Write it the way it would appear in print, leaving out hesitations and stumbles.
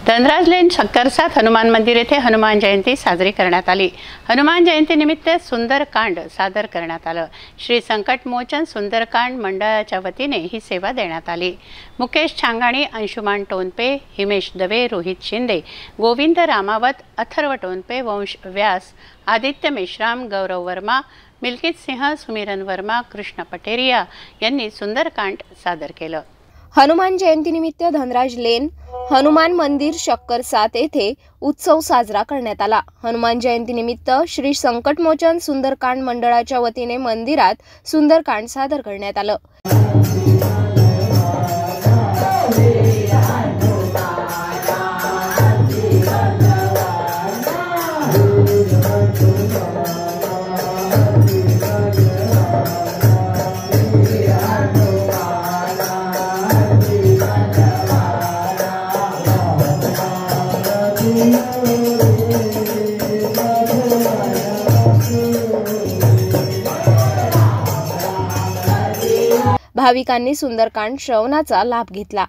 धनराज लेन शक्करसात हनुमान मंदिर येथे हनुमान जयंती साजरी करण्यात आली। हनुमान जयंतीनिमित्त सुंदरकांड सादर करण्यात आलं। श्री संकटमोचन सुंदरकांड मंडळाच्या वतीने ही सेवा देण्यात आली। मुकेश छांगाणी, अंशुमान टोनपे, हिमेश दवे, रोहित शिंदे, गोविंद रामावत, अथर्व टोनपे, वंश व्यास, आदित्य मेश्राम, गौरव वर्मा, मिल्कित सिंह, सुमिरन वर्मा, कृष्ण पटेरिया यांनी सुंदरकांड सादर केलं। हनुमान जयंतीनिमित्त धनराज लेन हनुमान मंदिर शक्करसात येथे उत्सव साजरा करण्यात आला। हनुमान जयंतीनिमित्त श्री संकटमोचन सुंदरकांड मंडळाच्या वतीने मंदिरात सुंदरकांड सादर करण्यात आलं। भाविकांनी सुंदरकांड श्रवणाचा लाभ घेतला।